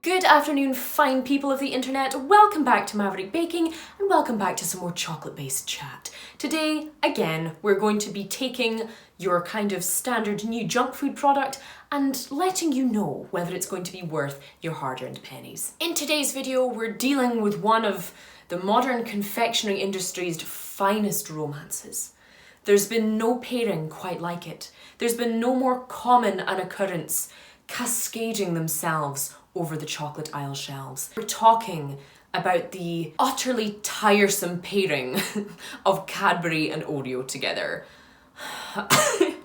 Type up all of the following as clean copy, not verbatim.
Good afternoon, fine people of the internet. Welcome back to Maverick Baking and welcome back to some more chocolate-based chat. Today, again, we're going to be taking your kind of standard new junk food product and letting you know whether it's going to be worth your hard-earned pennies. In today's video, we're dealing with one of the modern confectionery industry's finest romances. There's been no pairing quite like it. There's been no more common an occurrence cascading themselves over the chocolate aisle shelves. We're talking about the utterly tiresome pairing of Cadbury and Oreo together.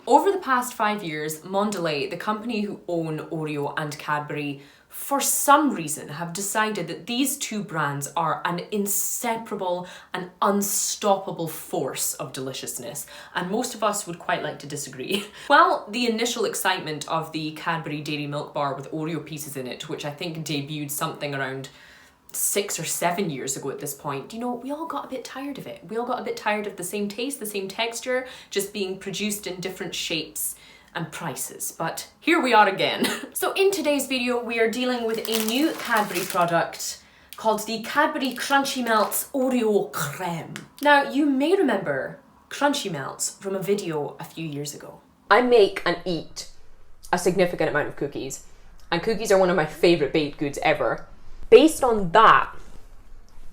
Over the past 5 years, Mondelez, the company who own Oreo and Cadbury, for some reason have decided that these two brands are an inseparable and unstoppable force of deliciousness, and most of us would quite like to disagree. Well, the initial excitement of the Cadbury Dairy Milk bar with Oreo pieces in it, which I think debuted something around 6 or 7 years ago at this point, you know, we all got a bit tired of it. We all got a bit tired of the same taste, the same texture, just being produced in different shapes and prices, but here we are again. So in today's video, we are dealing with a new Cadbury product called the Cadbury Crunchy Melts Oreo Creme. Now, you may remember Crunchy Melts from a video a few years ago. I make and eat a significant amount of cookies, and cookies are one of my favourite baked goods ever. Based on that,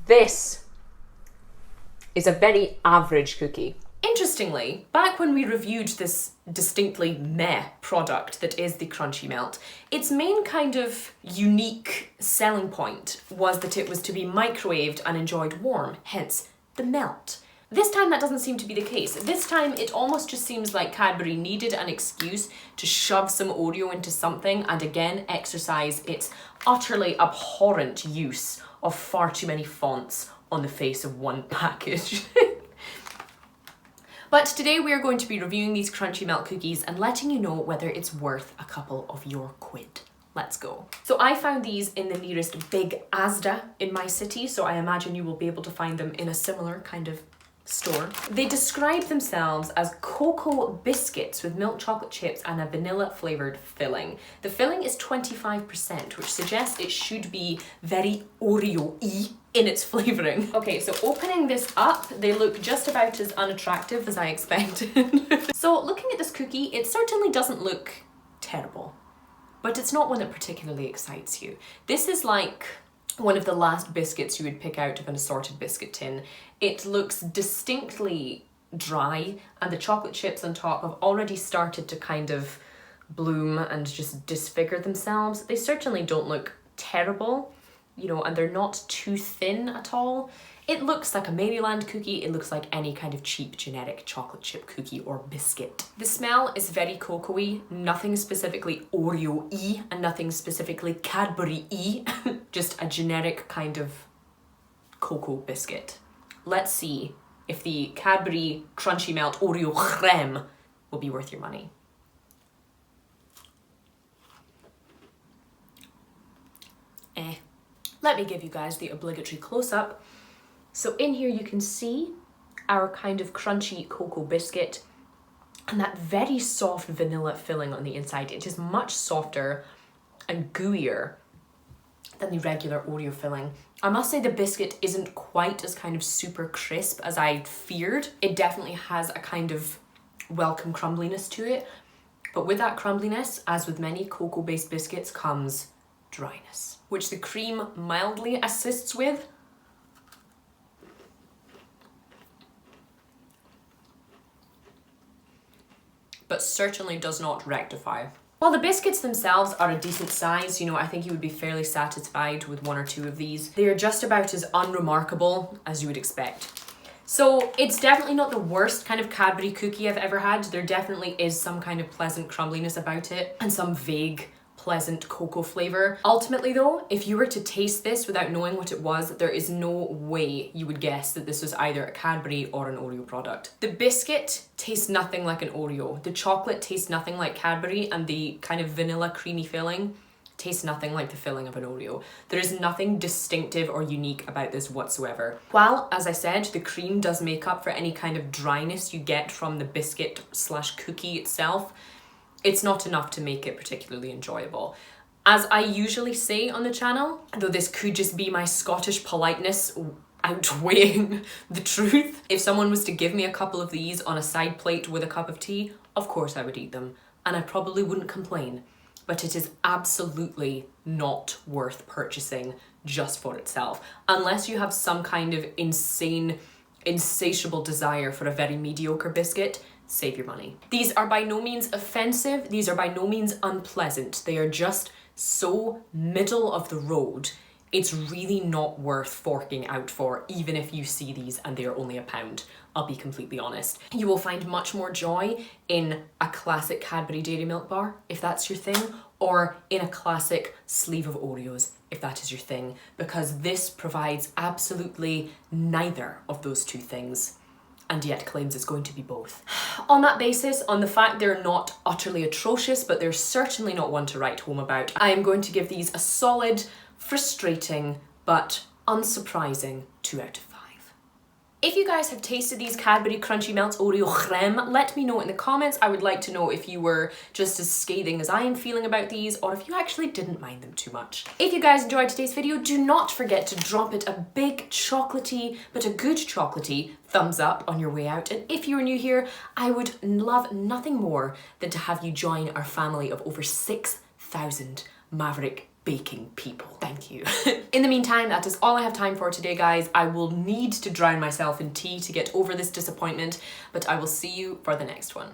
this is a very average cookie. Interestingly, back when we reviewed this distinctly meh product that is the Crunchy Melt, its main kind of unique selling point was that it was to be microwaved and enjoyed warm, hence the melt. This time that doesn't seem to be the case. This time it almost just seems like Cadbury needed an excuse to shove some Oreo into something and again exercise its utterly abhorrent use of far too many fonts on the face of one package. But today we are going to be reviewing these Crunchy Melt cookies and letting you know whether it's worth a couple of your quid. Let's go. So I found these in the nearest big Asda in my city, so I imagine you will be able to find them in a similar kind of store. They describe themselves as cocoa biscuits with milk chocolate chips and a vanilla flavoured filling. The filling is 25%, which suggests it should be very Oreo-y in its flavouring. Okay, so opening this up, they look just about as unattractive as I expected. So looking at this cookie, it certainly doesn't look terrible, but it's not one that particularly excites you. This is like one of the last biscuits you would pick out of an assorted biscuit tin. It looks distinctly dry, and the chocolate chips on top have already started to kind of bloom and just disfigure themselves. They certainly don't look terrible, you know, and they're not too thin at all. It looks like a Maryland cookie. It looks like any kind of cheap generic chocolate chip cookie or biscuit. The smell is very cocoa-y, nothing specifically Oreo-y and nothing specifically Cadbury-y, just a generic kind of cocoa biscuit. Let's see if the Cadbury Crunchy Melt Oreo Creme will be worth your money. Let me give you guys the obligatory close-up. So in here you can see our kind of crunchy cocoa biscuit and that very soft vanilla filling on the inside. It is much softer and gooier than the regular Oreo filling. I must say the biscuit isn't quite as kind of super crisp as I feared. It definitely has a kind of welcome crumbliness to it, but with that crumbliness, as with many cocoa-based biscuits, comes dryness, which the cream mildly assists with. But certainly does not rectify. While the biscuits themselves are a decent size, you know, I think you would be fairly satisfied with 1 or 2 of these. They are just about as unremarkable as you would expect. So it's definitely not the worst kind of Cadbury cookie I've ever had. There definitely is some kind of pleasant crumbliness about it and some vague pleasant cocoa flavour. Ultimately though, if you were to taste this without knowing what it was, there is no way you would guess that this was either a Cadbury or an Oreo product. The biscuit tastes nothing like an Oreo. The chocolate tastes nothing like Cadbury, and the kind of vanilla creamy filling tastes nothing like the filling of an Oreo. There is nothing distinctive or unique about this whatsoever. While, as I said, the cream does make up for any kind of dryness you get from the biscuit slash cookie itself, it's not enough to make it particularly enjoyable. As I usually say on the channel, though this could just be my Scottish politeness outweighing the truth, if someone was to give me a couple of these on a side plate with a cup of tea, of course I would eat them, and I probably wouldn't complain. But it is absolutely not worth purchasing just for itself, unless you have some kind of insatiable desire for a very mediocre biscuit. Save your money. These are by no means offensive, these are by no means unpleasant, they are just so middle of the road. It's really not worth forking out for, even if you see these and they are only £1. I'll be completely honest. You will find much more joy in a classic Cadbury Dairy Milk bar, if that's your thing, or in a classic sleeve of Oreos, if that is your thing, because this provides absolutely neither of those two things, and yet claims it's going to be both. On that basis, on the fact they're not utterly atrocious, but they're certainly not one to write home about, I am going to give these a solid, frustrating, but unsurprising 2 out of 5. If you guys have tasted these Cadbury Crunchy Melts Oreo Crème, let me know in the comments. I would like to know if you were just as scathing as I am feeling about these, or if you actually didn't mind them too much. If you guys enjoyed today's video, do not forget to drop it a big chocolatey, but a good chocolatey, thumbs up on your way out. And if you're new here, I would love nothing more than to have you join our family of over 6,000 Maverick baking people. Thank you. In the meantime, that is all I have time for today, guys. I will need to drown myself in tea to get over this disappointment, but I will see you for the next one.